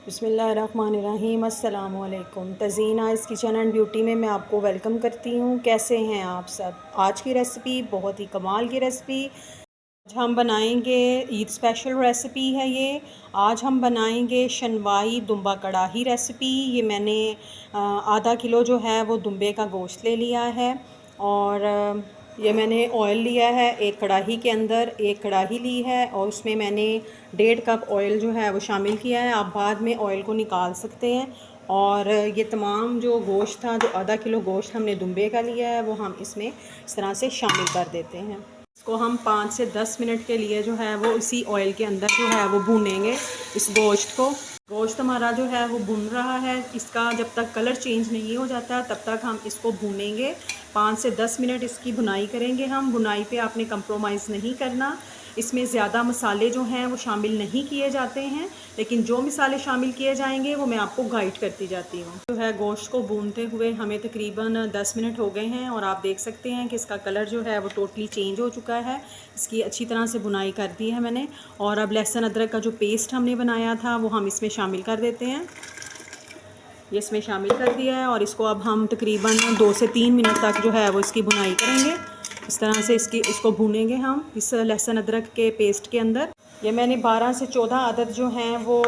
बिस्मिल्लाहिर्रहमानिर्रहीम। अस्सलाम वालेकुम। Tazeen eyes kitchen and beauty में मैं आपको वेलकम करती हूँ। कैसे हैं आप सब? आज की रेसिपी बहुत ही कमाल की रेसिपी आज हम बनाएंगे। ईद स्पेशल रेसिपी है ये। आज हम बनाएंगे शनवाई दुम्बा कढ़ाही रेसिपी। ये मैंने आधा किलो जो है वो दुम्बे का गोश्त ले लिया है और ये मैंने ऑयल लिया है एक कढ़ाई के अंदर। एक कढ़ाई ली है और उसमें मैंने 1.5 कप ऑयल जो है वो शामिल किया है। आप बाद में ऑयल को निकाल सकते हैं। और ये तमाम जो गोश्त था, जो आधा किलो गोश्त हमने दुम्बे का लिया है, वो हम इसमें इस तरह से शामिल कर देते हैं। इसको हम 5 से 10 मिनट के लिए जो है वो इसी ऑयल के अंदर जो है वो भूनेंगे इस गोश्त को। गोश्त हमारा जो है वो भुन रहा है। इसका जब तक कलर चेंज नहीं हो जाता तब तक हम इसको भूनेंगे। 5 से 10 मिनट इसकी भुनाई करेंगे हम। भुनाई पे आपने कंप्रोमाइज़ नहीं करना। इसमें ज़्यादा मसाले जो हैं वो शामिल नहीं किए जाते हैं, लेकिन जो मसाले शामिल किए जाएंगे वो मैं आपको गाइड करती जाती हूँ। जो है गोश्त को भूनते हुए हमें तकरीबन 10 मिनट हो गए हैं और आप देख सकते हैं कि इसका कलर जो है वो टोटली चेंज हो चुका है। इसकी अच्छी तरह से बुनाई कर दी है मैंने। और अब लहसुन अदरक का जो पेस्ट हमने बनाया था वो हम इसमें शामिल कर देते हैं। ये इसमें शामिल कर दिया है और इसको अब हम तकरीबन 2 से 3 मिनट तक जो है वो इसकी बुनाई करेंगे। इस तरह से इसको भूनेंगे हम इस लहसुन अदरक के पेस्ट के अंदर। ये मैंने 12 से 14 अदद जो हैं वो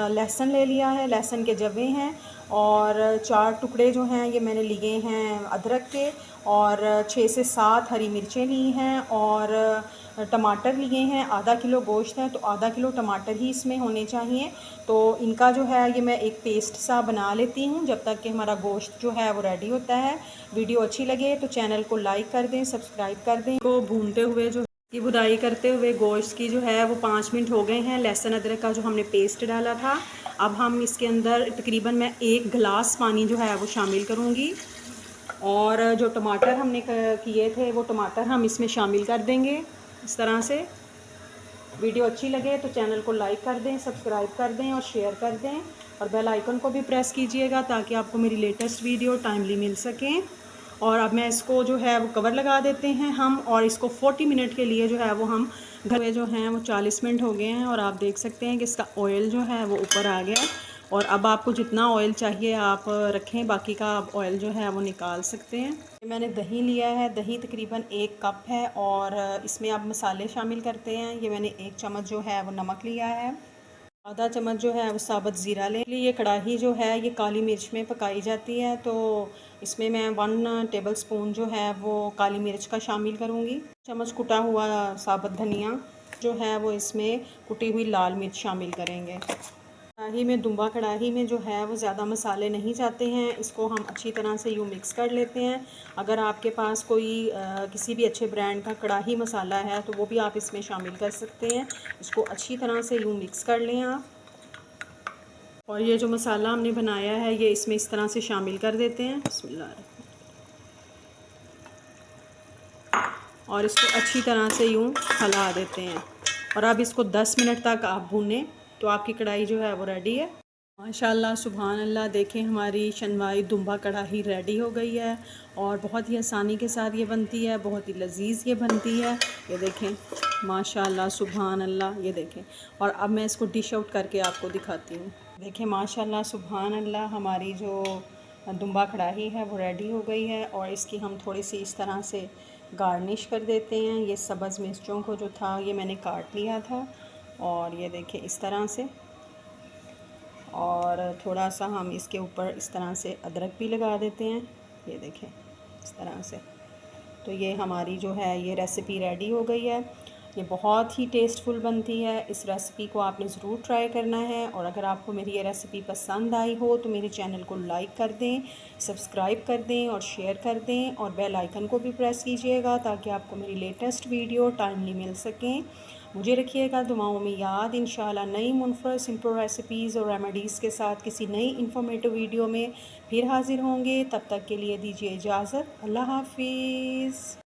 लहसुन ले लिया है, लहसुन के जवे हैं। और 4 टुकड़े जो हैं ये मैंने लिए हैं अदरक के। और 6 से 7 हरी मिर्चें ली हैं और टमाटर लिए हैं। आधा किलो गोश्त है तो आधा किलो टमाटर ही इसमें होने चाहिए। तो इनका जो है ये मैं एक पेस्ट सा बना लेती हूँ जब तक कि हमारा गोश्त जो है वो रेडी होता है। वीडियो अच्छी लगे तो चैनल को लाइक कर दें, सब्सक्राइब कर दें। को भूनते हुए जो की बुनाई करते हुए गोश्त की जो है वो 5 मिनट हो गए हैं। लहसुन अदरक का जो हमने पेस्ट डाला था, अब हम इसके अंदर तकरीबन मैं 1 गिलास पानी जो है वो शामिल करूँगी। और जो टमाटर हमने किए थे वो टमाटर हम इसमें शामिल कर देंगे इस तरह से। वीडियो अच्छी लगे तो चैनल को लाइक कर दें, सब्सक्राइब कर दें और शेयर कर दें और बेल आइकन को भी प्रेस कीजिएगा ताकि आपको मेरी लेटेस्ट वीडियो टाइमली मिल सकें। और अब मैं इसको जो है वो कवर लगा देते हैं हम और इसको 40 मिनट के लिए जो है वो हम घर में जो हैं वो 40 मिनट हो गए हैं और आप देख सकते हैं कि इसका ऑयल जो है वो ऊपर आ गया। और अब आपको जितना ऑयल चाहिए आप रखें, बाकी का आप ऑयल जो है वो निकाल सकते हैं। मैंने दही लिया है, दही तकरीबन 1 कप है और इसमें आप मसाले शामिल करते हैं। ये मैंने 1 चम्मच जो है वो नमक लिया है, आधा चम्मच जो है वो साबुत ज़ीरा ले ली। ये कढ़ाई जो है ये काली मिर्च में पकाई जाती है तो इसमें मैं 1 टेबल स्पून जो है वो काली मिर्च का शामिल करूँगी। चम्मच कुटा हुआ साबुत धनिया जो है वो इसमें कुटी हुई लाल मिर्च शामिल करेंगे। कढ़ाई में दुम्बा कढ़ाई में जो है वो ज़्यादा मसाले नहीं जाते हैं। इसको हम अच्छी तरह से यूँ मिक्स कर लेते हैं। अगर आपके पास कोई किसी भी अच्छे ब्रांड का कढ़ाई मसाला है तो वो भी आप इसमें शामिल कर सकते हैं। इसको अच्छी तरह से यूँ मिक्स कर लें आप। और ये जो मसाला हमने बनाया है ये इसमें इस तरह से शामिल कर देते हैं। बिस्मिल्लाह। और इसको अच्छी तरह से यूँ हिला देते हैं और अब इसको 10 मिनट तक आप भूनें तो आपकी कढ़ाई जो है वो रेडी है। माशाल्लाह सुभान अल्लाह। देखें हमारी शनवाई दुम्बा कढ़ाई रेडी हो गई है और बहुत ही आसानी के साथ ये बनती है, बहुत ही लजीज ये बनती है। ये देखें माशाल्लाह सुभान अल्लाह। ये देखें और अब मैं इसको डिश आउट करके आपको दिखाती हूँ। देखें माशाल्लाह सुभान अल्लाह, हमारी जो दुम्बा कढ़ाई है वो रेडी हो गई है और इसकी हम थोड़ी सी इस तरह से गार्निश कर देते हैं। ये सब्ज़ मिर्चों को जो था ये मैंने काट लिया था और ये देखें इस तरह से। और थोड़ा सा हम इसके ऊपर इस तरह से अदरक भी लगा देते हैं। ये देखें इस तरह से। तो ये हमारी जो है ये रेसिपी रेडी हो गई है। ये बहुत ही टेस्टफुल बनती है। इस रेसिपी को आपने ज़रूर ट्राई करना है और अगर आपको मेरी ये रेसिपी पसंद आई हो तो मेरे चैनल को लाइक कर दें, सब्सक्राइब कर दें और शेयर कर दें और बेल आइकन को भी प्रेस कीजिएगा ताकि आपको मेरी लेटेस्ट वीडियो टाइमली मिल सकें। मुझे रखिएगा दुआओं में याद। इंशाल्लाह नई मुनफरद सिंपल रेसिपीज़ और रेमेडीज़ के साथ किसी नई इन्फॉर्मेटिव वीडियो में फिर हाज़िर होंगे। तब तक के लिए दीजिए इजाज़त। अल्लाह हाफिज़।